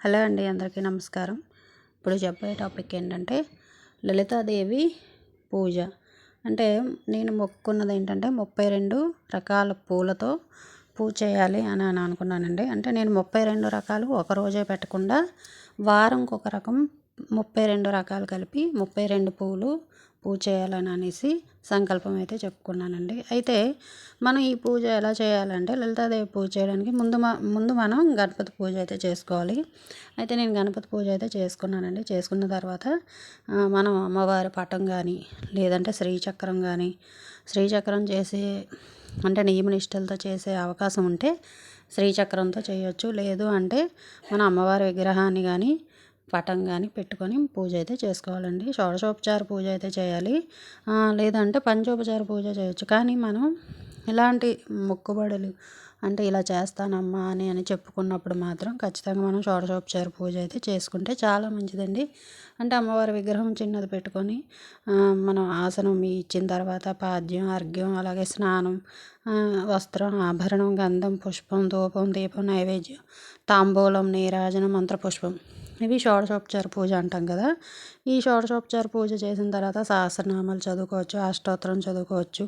Hello అండి, అందరికీ నమస్కారం. ఇప్పుడు చెప్పే టాపిక్ ఏంటంటే లలితాదేవి పూజ. అంటే నేను మొక్కుకున్నది ఏంటంటే 32 రకాల పూలతో పూజ చేయాలి అని అనుకున్నానండి. అంటే నేను 32 రకాలు ఒకరోజే పెట్టకుండా వారంకి ఒక రకం 32 రకాలు కలిపి 32 పూలు పూజ చేయాలని అనేసి సంకల్పం అయితే చెప్పుకున్నానండి. అయితే మనం ఈ పూజ ఎలా చేయాలంటే లలితాదేవి పూజ చేయడానికి ముందు మనం గణపతి పూజ అయితే చేసుకోవాలి. అయితే నేను గణపతి పూజ అయితే చేసుకున్నానండి. చేసుకున్న తర్వాత మనం అమ్మవారి పటం కానీ లేదంటే శ్రీచక్రం కానీ శ్రీచక్రం చేసి అంటే నియమనిష్టలతో చేసే అవకాశం ఉంటే శ్రీచక్రంతో చేయొచ్చు. లేదు అంటే మన అమ్మవారి విగ్రహాన్ని కానీ పటం కానీ పెట్టుకొని పూజ అయితే చేసుకోవాలండి. షోడశోపచార పూజ అయితే చేయాలి, లేదంటే పంచోపచార పూజ చేయొచ్చు. కానీ మనం ఇలాంటి మొక్కుబడులు అంటే ఇలా చేస్తానమ్మా అని చెప్పుకున్నప్పుడు మాత్రం ఖచ్చితంగా మనం షోడశోపచార పూజ అయితే చేసుకుంటే చాలా మంచిదండి. అంటే అమ్మవారి విగ్రహం చిన్నది పెట్టుకొని మనం ఆసనం ఇచ్చిన తర్వాత పాద్యం అర్ఘ్యం అలాగే స్నానం, వస్త్రం ఆభరణం గంధం పుష్పం ధూపం దీపం నైవేద్యం తాంబూలం నీరాజనం మంత్రపుష్పం ఇవి షోడశోపచార పూజ అంటాం కదా. ఈ షోడశోపచార పూజ చేసిన తర్వాత సహస్రనామాలు చదువుకోవచ్చు, అష్టోత్తరం చదువుకోవచ్చు.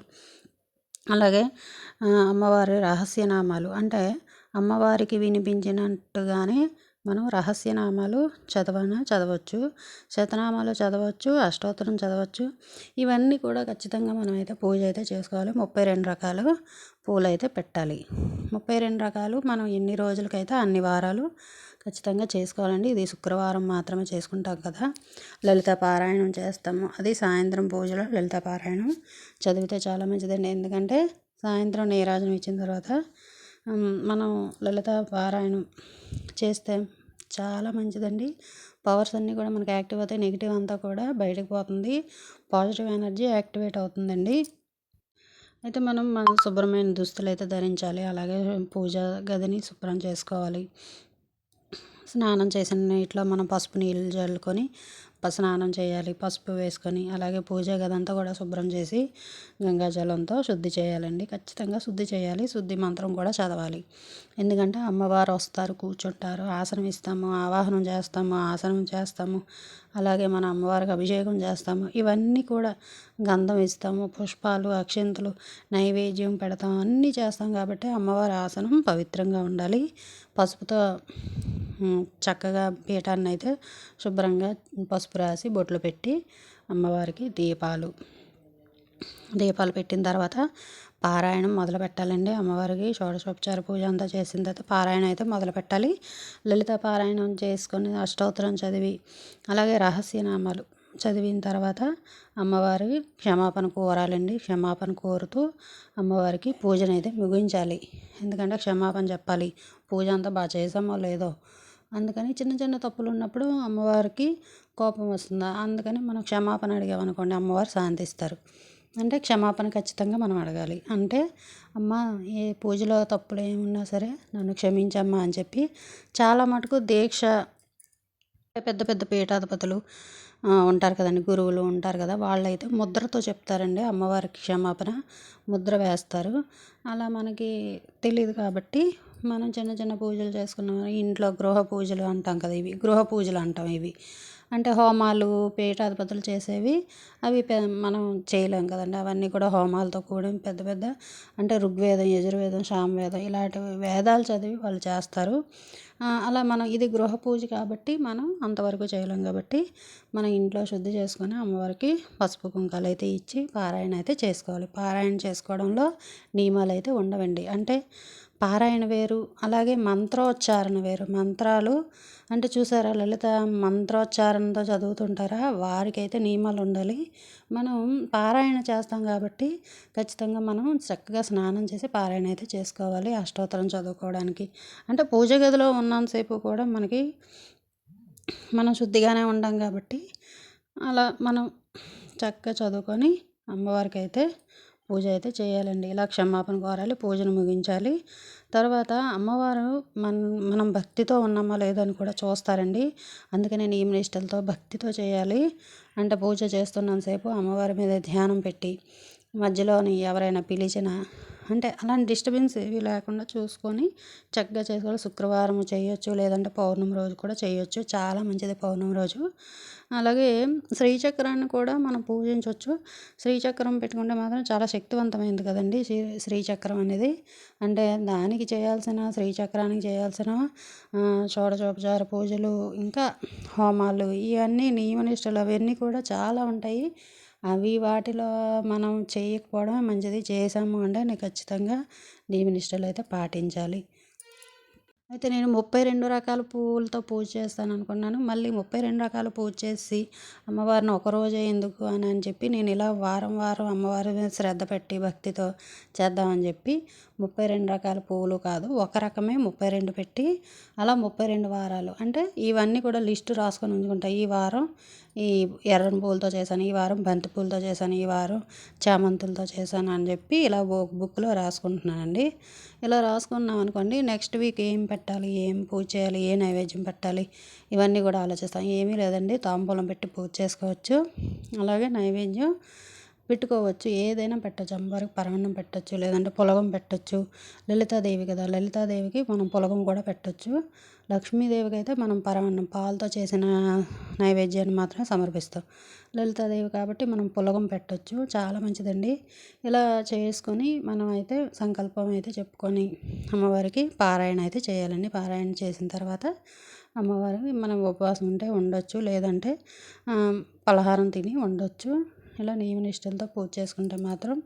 అలాగే అమ్మవారి రహస్యనామాలు అంటే అమ్మవారికి వినిపించినట్టుగానే మనం రహస్యనామాలు చదవచ్చు, శతనామాలు చదవచ్చు, అష్టోత్తరం చదవచ్చు. ఇవన్నీ కూడా ఖచ్చితంగా మనమైతే పూజ అయితే చేసుకోవాలి. 32 రకాలు పూలు అయితే పెట్టాలి. 32 రకాలు మనం ఎన్ని రోజులకైతే అన్ని వారాలు ఖచ్చితంగా చేసుకోవాలండి. ఇది శుక్రవారం మాత్రమే చేసుకుంటాం కదా. లలిత పారాయణం చేస్తాము. అది సాయంత్రం పూజలో లలిత పారాయణం చదివితే చాలా మంచిదండి. ఎందుకంటే సాయంత్రం నీరాజనం ఇచ్చిన తర్వాత మనం లలిత పారాయణం చేస్తే చాలా మంచిదండి. పవర్స్ అన్నీ కూడా మనకి యాక్టివ్ అవుతాయి. నెగిటివ్ అంతా కూడా బయటకు పోతుంది, పాజిటివ్ ఎనర్జీ యాక్టివేట్ అవుతుందండి. అయితే మనం శుభ్రమైన దుస్తులు అయితే ధరించాలి. అలాగే పూజ గదిని శుభ్రం చేసుకోవాలి. స్నానం చేసిన నీటిలో మనం పసుపు నీళ్ళు చల్లుకొని స్నానం చేయాలి, పసుపు వేసుకొని. అలాగే పూజ గదంతా కూడా శుభ్రం చేసి గంగాజలంతో శుద్ధి చేయాలండి. ఖచ్చితంగా శుద్ధి చేయాలి. శుద్ధి మంత్రం కూడా చదవాలి. ఎందుకంటే అమ్మవారు వస్తారు, కూర్చుంటారు, ఆసనం ఇస్తాము, ఆవాహనం చేస్తాము, ఆసనం చేస్తాము. అలాగే మన అమ్మవారికి అభిషేకం చేస్తాము. ఇవన్నీ కూడా గంధం ఇస్తాము, పుష్పాలు అక్షింతలు నైవేద్యం పెడతాం, అన్నీ చేస్తాం. కాబట్టి అమ్మవారి ఆసనం పవిత్రంగా ఉండాలి. పసుపుతో చక్కగా పీఠాన్ని అయితే శుభ్రంగా పసుపు రాసి బొట్లు పెట్టి అమ్మవారికి దీపాలు పెట్టిన తర్వాత పారాయణం మొదలు పెట్టాలండి. అమ్మవారికి షోడశోపచార పూజ అంతా చేసిన తర్వాత పారాయణం అయితే మొదలు పెట్టాలి. లలిత పారాయణం చేసుకొని అష్టోత్తరం చదివి అలాగే రహస్యనామాలు చదివిన తర్వాత అమ్మవారి క్షమాపణ కోరాలండి. క్షమాపణ కోరుతూ అమ్మవారికి పూజనైతే ముగించాలి. ఎందుకంటే క్షమాపణ చెప్పాలి. పూజ అంతా బాగా చేసామో లేదో, అందుకని చిన్న చిన్న తప్పులు ఉన్నప్పుడు అమ్మవారికి కోపం వస్తుంది. అందుకని మనం క్షమాపణ అడిగామనుకోండి అమ్మవారు శాంతిస్తారు. అంటే క్షమాపణ ఖచ్చితంగా మనం అడగాలి. అంటే అమ్మ ఏ పూజలో తప్పులు ఏమున్నా సరే నన్ను క్షమించమ్మా అని చెప్పి చాలా మటుకు దీక్ష పెద్ద పెద్ద పీఠాధిపతులు ఉంటారు కదండి, గురువులు ఉంటారు కదా, వాళ్ళైతే ముద్రతో చెప్తారండి. అమ్మవారికి క్షమాపణ ముద్ర వేస్తారు. అలా మనకి తెలియదు కాబట్టి మనం చిన్న చిన్న పూజలు చేసుకున్నాం. ఇంట్లో గృహ పూజలు అంటాం కదా, ఇవి గృహ పూజలు అంటాం. ఇవి అంటే హోమాలు పీఠాధిపతులు చేసేవి అవి మనం చేయలేం కదండి. అవన్నీ కూడా హోమాలతో కూడిన పెద్ద పెద్ద అంటే ఋగ్వేదం యజుర్వేదం సామవేదం ఇలాంటి వేదాలు చదివి వాళ్ళు చేస్తారు. అలా మనం ఇది గృహ పూజ కాబట్టి మనం అంతవరకు చేయలేం. కాబట్టి మన ఇంట్లో శుద్ధి చేసుకొని అమ్మవారికి పసుపు కుంకాలు అయితే ఇచ్చి పారాయణ అయితే చేసుకోవాలి. పారాయణ చేసుకోవడంలో నియమాలు అయితే ఉండవండి. అంటే పారాయణ వేరు, అలాగే మంత్రోచ్చారణ వేరు. మంత్రాలు అంటే చూసారా, లలిత మంత్రోచ్చారణతో చదువుతుంటారా, వారికైతే నియమాలు ఉండాలి. మనం పారాయణ చేస్తాం కాబట్టి ఖచ్చితంగా మనం చక్కగా స్నానం చేసి పారాయణ అయితే చేసుకోవాలి. అష్టోత్తరం చదువుకోవడానికి అంటే పూజ గదిలో ఉన్నంతసేపు కూడా మనం శుద్ధిగానే ఉంటాం కాబట్టి అలా మనం చక్కగా చదువుకొని అమ్మవారికి అయితే పూజ అయితే చేయాలండి. ఇలా క్షమాపణ కోరాలి, పూజను ముగించాలి. తర్వాత అమ్మవారు మనం భక్తితో ఉన్నామా లేదని కూడా చూస్తారండి. అందుకనే నియమనిష్టలతో భక్తితో చేయాలి. అంటే పూజ చేస్తున్నంతసేపు అమ్మవారి మీద ధ్యానం పెట్టి మధ్యలోని ఎవరైనా పిలిచినా అంటే అలాంటి డిస్టర్బెన్స్ ఏవి లేకుండా చూసుకొని చక్కగా చేసుకోవాలి. శుక్రవారం చేయొచ్చు, లేదంటే పౌర్ణమి రోజు కూడా చేయొచ్చు. చాలా మంచిది పౌర్ణమి రోజు. అలాగే శ్రీచక్రాన్ని కూడా మనం పూజించవచ్చు. శ్రీచక్రం పెట్టుకుంటే మాత్రం చాలా శక్తివంతమైంది కదండి శ్రీచక్రం అనేది. అంటే దానికి చేయాల్సిన శ్రీచక్రానికి చేయాల్సిన షోడశోపచార పూజలు, ఇంకా హోమాలు, ఇవన్నీ నియమనిష్టలు అవన్నీ కూడా చాలా ఉంటాయి. అవి వాటిలో మనం చేయకపోవడమే మంచిది. చేసాము అంటే ఖచ్చితంగా నియమనిష్టలు అయితే పాటించాలి. అయితే నేను 32 రకాల పువ్వులతో పూజ చేస్తాను అనుకున్నాను. మళ్ళీ 32 రకాల పూజ చేసి అమ్మవారిని ఒకరోజే ఎందుకు అని చెప్పి నేను ఇలా వారం వారం అమ్మవారి మీద శ్రద్ధ పెట్టి భక్తితో చేద్దామని చెప్పి 32 రకాల పువ్వులు కాదు, ఒక రకమే 32 పెట్టి అలా 32 వారాలు, అంటే ఇవన్నీ కూడా లిస్టు రాసుకొని ఉంచుకుంటాను. ఈ వారం ఈ ఎర్రని పూలతో చేశాను, ఈ వారం బంతి పూలతో చేశాను, ఈ వారం చామంతులతో చేశాను అని చెప్పి ఇలా బుక్లో రాసుకుంటున్నానండి. ఇలా రాసుకున్నాం అనుకోండి, నెక్స్ట్ వీక్ ఏం పెట్టాలి, ఏం పూజ చేయాలి, ఏ నైవేద్యం పెట్టాలి, ఇవన్నీ కూడా ఆలోచిస్తాం. ఏమీ లేదండి, తాంబూలం పెట్టి పూజ చేసుకోవచ్చు. అలాగే నైవేద్యం పెట్టుకోవచ్చు, ఏదైనా పెట్టచ్చు. అమ్మవారికి పరమాన్నం పెట్టచ్చు, లేదంటే పులగం పెట్టచ్చు. లలితాదేవి కదా, లలితాదేవికి మనం పులగం కూడా పెట్టచ్చు. లక్ష్మీదేవికి అయితే మనం పరమాన్నం పాలతో చేసిన నైవేద్యాన్ని మాత్రమే సమర్పిస్తాం. లలితాదేవి కాబట్టి మనం పులగం పెట్టచ్చు. చాలా మంచిదండి. ఇలా చేసుకొని మనం అయితే సంకల్పం అయితే చెప్పుకొని అమ్మవారికి పారాయణ అయితే చేయాలండి. పారాయణ చేసిన తర్వాత అమ్మవారికి మనం ఉపవాసం ఉంటే ఉండొచ్చు, లేదంటే పలహారం తిని ఉండొచ్చు. ఇలా నియమనిష్టలతో పూజ చేసుకుంటే మాత్రం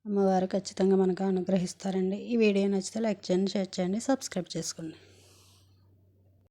అమ్మవారు ఖచ్చితంగా మనకు అనుగ్రహిస్తారండి. ఈ వీడియో నచ్చితే లైక్ చేయండి, షేర్ చేయండి, సబ్స్క్రైబ్ చేసుకోండి.